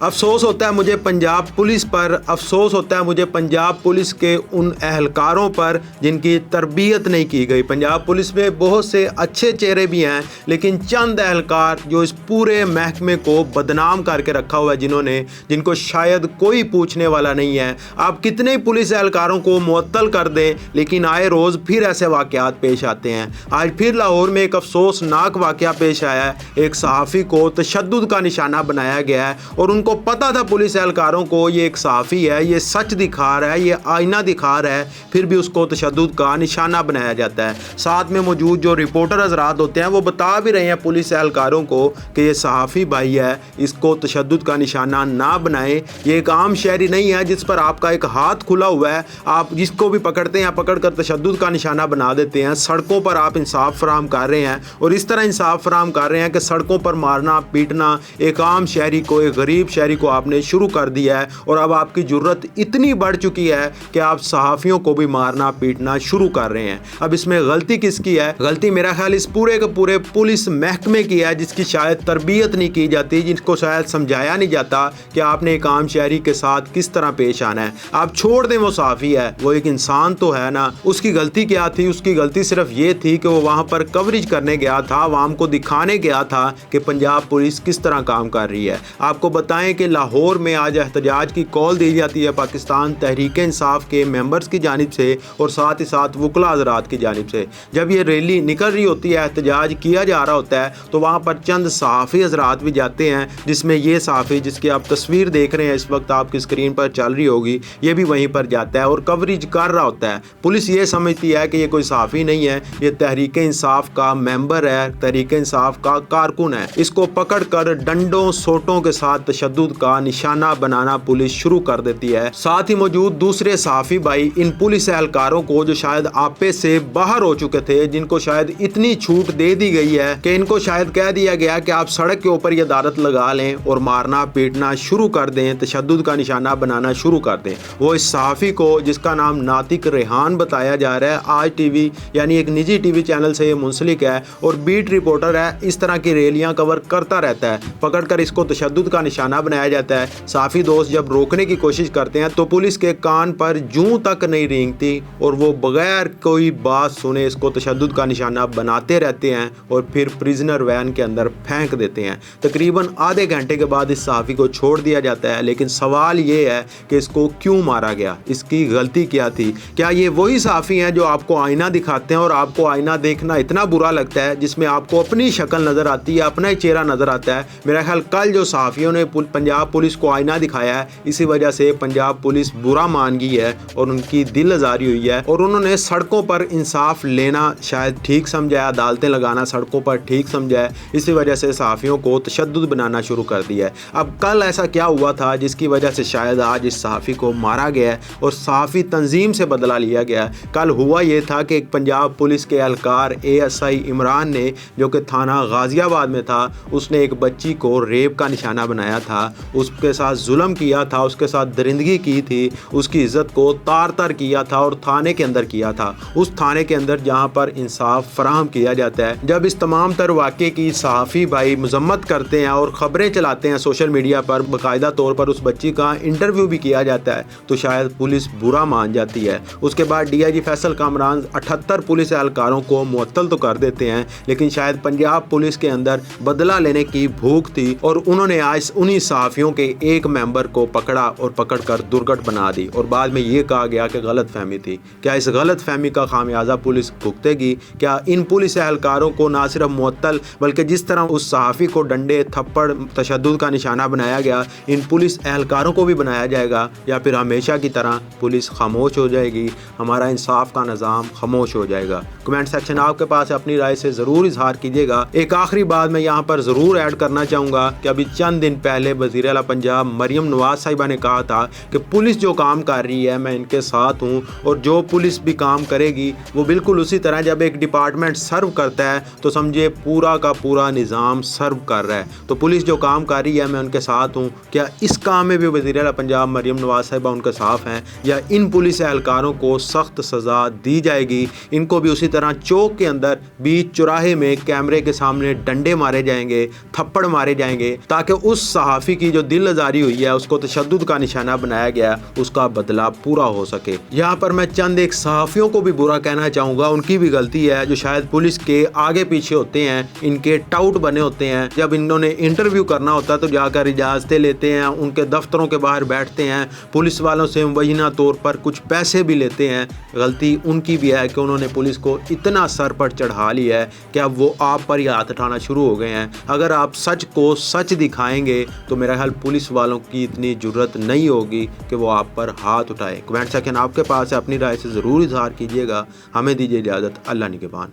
افسوس ہوتا ہے مجھے پنجاب پولیس پر، افسوس ہوتا ہے مجھے پنجاب پولیس کے ان اہلکاروں پر جن کی تربیت نہیں کی گئی۔ پنجاب پولیس میں بہت سے اچھے چہرے بھی ہیں، لیکن چند اہلکار جو اس پورے محکمے کو بدنام کر کے رکھا ہوا ہے، جن کو شاید کوئی پوچھنے والا نہیں ہے۔ آپ کتنے ہی پولیس اہلکاروں کو معطل کر دیں، لیکن آئے روز پھر ایسے واقعات پیش آتے ہیں۔ آج پھر لاہور میں ایک افسوسناک واقعہ پیش آیا ہے۔ ایک صحافی کو تشدد کا نشانہ بنایا گیا ہے، اور ان کو پتا تھا پولیس اہلکاروں کو یہ ایک صحافی ہے، یہ سچ دکھا رہا ہے، یہ آئینہ دکھا رہا ہے، پھر بھی اس کو تشدد کا نشانہ بنایا جاتا ہے۔ ساتھ میں موجود جو رپورٹر حضرات ہوتے ہیں وہ بتا بھی رہے ہیں پولیس اہلکاروں کو کہ یہ صحافی بھائی ہے، اس کو تشدد کا نشانہ نہ بنائیں، یہ ایک عام شہری نہیں ہے جس پر آپ کا ایک ہاتھ کھلا ہوا ہے، آپ جس کو بھی پکڑتے ہیں پکڑ کر تشدد کا نشانہ بنا دیتے ہیں۔ سڑکوں پر آپ انصاف فراہم کر رہے ہیں، اور اس طرح انصاف فراہم کر رہے ہیں کہ سڑکوں پر مارنا پیٹنا ایک عام شہری کو، ایک غریب شہری کو آپ نے شروع کر دیا ہے، اور اب آپ کی جرت اتنی بڑھ چکی ہے کہ آپ صحافیوں کو بھی مارنا پیٹنا شروع کر رہے ہیں۔ اب اس میں غلطی کس کی ہے؟ غلطی میرا خیال اس پورے کے پورے پولیس محکمے کی ہے، جس کی شاید تربیت نہیں کی جاتی، جن کو شاید سمجھایا نہیں جاتا کہ آپ نے ایک عام شہری کے ساتھ کس طرح پیش آنا ہے۔ آپ چھوڑ دیں، وہ صحافی ہے، وہ ایک انسان تو ہے نا۔ اس کی غلطی کیا تھی؟ اس کی غلطی صرف یہ تھی کہ وہ وہاں پر کوریج کرنے گیا تھا، عوام کو دکھانے گیا تھا کہ پنجاب پولیس کس طرح کام کر رہی ہے۔ آپ کو بتائیں کہ لاہور میں آج احتجاج کی کال دی جاتی ہے پاکستان تحریک انصاف کے ممبرز کی جانب سے، اور ساتھ ہی ساتھ وکلاء حضرات کی جانب سے۔ جب یہ ریلی نکل رہی ہوتی ہے، احتجاج کیا جا رہا ہوتا ہے، تو وہاں پر چند صحافی حضرات بھی جاتے ہیں، جس میں یہ صحافی جس کی آپ تصویر دیکھ رہے ہیں اس وقت آپ کی اسکرین پر چل رہی ہوگی، یہ بھی وہیں پر جاتا ہے اور کوریج کر رہا ہوتا ہے۔ پولیس یہ سمجھتی ہے کہ یہ کوئی صحافی نہیں ہے، یہ تحریک انصاف کا ممبر ہے، تحریک انصاف کا کارکن ہے۔ اس کو پکڑ کر ڈنڈوں سوٹوں کے ساتھ تشدد کا نشانہ بنانا پولیس شروع کر دیتی ہے۔ ساتھ ہی موجود دوسرے صحافی بھائی ان پولیس اہلکاروں کو جو شاید آپے سے باہر ہو چکے تھے، جن کو شاید اتنی چھوٹ دے دی گئی ہے کہ ان کو شاید کہہ دیا گیا کہ آپ سڑک کے اوپر یہ عدالت لگا لیں اور مارنا پیٹنا شروع کر دیں، تشدد کا نشانہ بنانا شروع کر دیں۔ وہ اس صحافی کو جس کا نام ناطق ریحان بتایا جا رہا ہے، آج ٹی وی یعنی ایک نجی ٹی وی چینل سے یہ منسلک ہے اور بیٹ رپورٹر ہے، اس طرح کی ریلیاں کور کرتا رہتا ہے، پکڑ کر اس کو تشدد کا نشانہ بنایا جاتا ہے۔ صحافی دوست جب روکنے کی کوشش کرتے ہیں تو پولیس کے کان پر جوں تک نہیں رینگتی، اور وہ بغیر کوئی بات سنے اس کو تشدد کا نشانہ بناتے رہتے ہیں اور پھر پریزنر وین کے اندر پھینک دیتے ہیں۔ تقریباً آدھے گھنٹے کے بعد اس صحافی کو چھوڑ دیا جاتا ہے، لیکن سوال یہ ہے کہ اس کو کیوں مارا گیا؟ اس کی غلطی کیا تھی؟ کیا یہ وہی صحافی ہیں جو آپ کو آئینہ دکھاتے ہیں اور آپ کو آئینہ دیکھنا اتنا برا لگتا ہے، جس میں آپ کو اپنی شکل نظر آتی ہے، اپنا ہی چہرہ نظر آتا ہے؟ میرا خیال کل جو صحافیوں نے پنجاب پولیس کو آئینہ دکھایا ہے، اسی وجہ سے پنجاب پولیس برا مان گئی ہے اور ان کی دل آزاری ہوئی ہے، اور انہوں نے سڑکوں پر انصاف لینا شاید ٹھیک سمجھا ہے، عدالتیں لگانا سڑکوں پر ٹھیک سمجھا ہے، اسی وجہ سے صحافیوں کو تشدد بنانا شروع کر دیا ہے۔ اب کل ایسا کیا ہوا تھا جس کی وجہ سے شاید آج اس صحافی کو مارا گیا ہے اور صحافی تنظیم سے بدلہ لیا گیا ہے؟ کل ہوا یہ تھا کہ ایک پنجاب پولیس کے اہلکار ASI عمران نے، جو کہ تھانہ غازی آباد میں تھا، اس نے ایک بچی کو ریپ کا نشانہ بنایا تھا، اس کے ساتھ ظلم کیا تھا، اس کے ساتھ درندگی کی تھی، اس کی عزت کو تار تار کیا تھا، اور تھانے کے اندر کیا تھا، اس تھانے کے اندر جہاں پر انصاف فراہم کیا جاتا ہے۔ جب اس تمام تر واقعے کی صحافی بھائی مذمت کرتے ہیں اور خبریں چلاتے ہیں سوشل میڈیا پر، باقاعدہ طور پر اس بچی کا انٹرویو بھی کیا جاتا ہے، تو شاید پولیس برا مان جاتی ہے۔ اس کے بعد DIG فیصل کامران 78 پولیس اہلکاروں کو معطل تو کر دیتے ہیں، لیکن شاید پنجاب پولیس کے اندر بدلہ لینے کی بھوک تھی، اور انہوں نے آج انہی صحافیوں کے ایک ممبر کو پکڑا اور پکڑ کر درگٹ بنا دی، اور بعد میں یہ کہا گیا کہ غلط فہمی تھی۔ کیا اس غلط فہمی کا خامیازہ پولیس بھگتے گی؟ کیا ان پولیس اہلکاروں کو نہ صرف معطل، بلکہ جس طرح اس صحافی کو ڈنڈے تھپڑ تشدد کا نشانہ بنایا گیا، ان پولیس اہلکاروں کو بھی بنایا جائے گا، یا پھر ہمیشہ کی طرح پولیس خاموش ہو جائے گی، ہمارا انصاف کا نظام خاموش ہو جائے گا؟ کمنٹ سیکشن آپ کے پاس اپنی رائے سے ضرور اظہار کیجیے گا۔ ایک آخری بات میں یہاں پر ضرور ایڈ کرنا چاہوں گا کہ ابھی چند دن پہلے وزیر اعلیٰ پنجاب مریم نواز صاحبہ نے کہا تھا کہ پولیس جو کام کر رہی ہے میں ان کے ساتھ ہوں، اور جو پولیس بھی کام کرے گی وہ بالکل اسی طرح، جب ایک ڈپارٹمنٹ سرو کرتا ہے تو سمجھے پورا کا پورا نظام سرو کر رہا ہے، تو پولیس جو کام کر رہی ہے میں ان کے ساتھ ہوں۔ کیا اس کام میں بھی وزیر اعلیٰ پنجاب مریم نواز صاحبہ ان کے ساتھ ہیں، یا ان پولیس اہلکاروں کو سخت سزا دی جائے گی؟ ان کو بھی اسی طرح چوک کے اندر بیچ چوراہے میں کیمرے کے سامنے ڈنڈے مارے جائیں گے، تھپڑ مارے جائیں گے، تاکہ اس صحافی صحافی کی جو دل آزاری ہوئی ہے اس کو تشدد کا نشانہ بنایا گیا، اس کا بدلہ پورا ہو سکے۔ یہاں پر میں چند ایک صحافیوں کو بھی برا کہنا چاہوں گا، ان کی بھی غلطی ہے جو شاید پولیس کے آگے پیچھے ہوتے ہیں، ان کے ٹاؤٹ بنے ہوتے ہیں، جب انہوں نے انٹرویو کرنا ہوتا ہے تو جا کر اجازتیں لیتے ہیں، ان کے دفتروں کے باہر بیٹھتے ہیں، پولیس والوں سے مبینہ طور پر کچھ پیسے بھی لیتے ہیں۔ غلطی ان کی بھی ہے کہ انہوں نے پولیس کو اتنا سر پر چڑھا لیا ہے کہ اب وہ آپ پر ہی ہاتھ اٹھانا شروع ہو گئے ہیں۔ اگر آپ سچ کو سچ دکھائیں گے تو میرا خیال پولیس والوں کی اتنی جرت نہیں ہوگی کہ وہ آپ پر ہاتھ اٹھائے۔ کمنٹ سیکشن آپ کے پاس ہے، اپنی رائے سے ضرور اظہار کیجیے گا۔ ہمیں دیجیے اجازت، اللہ نگہبان۔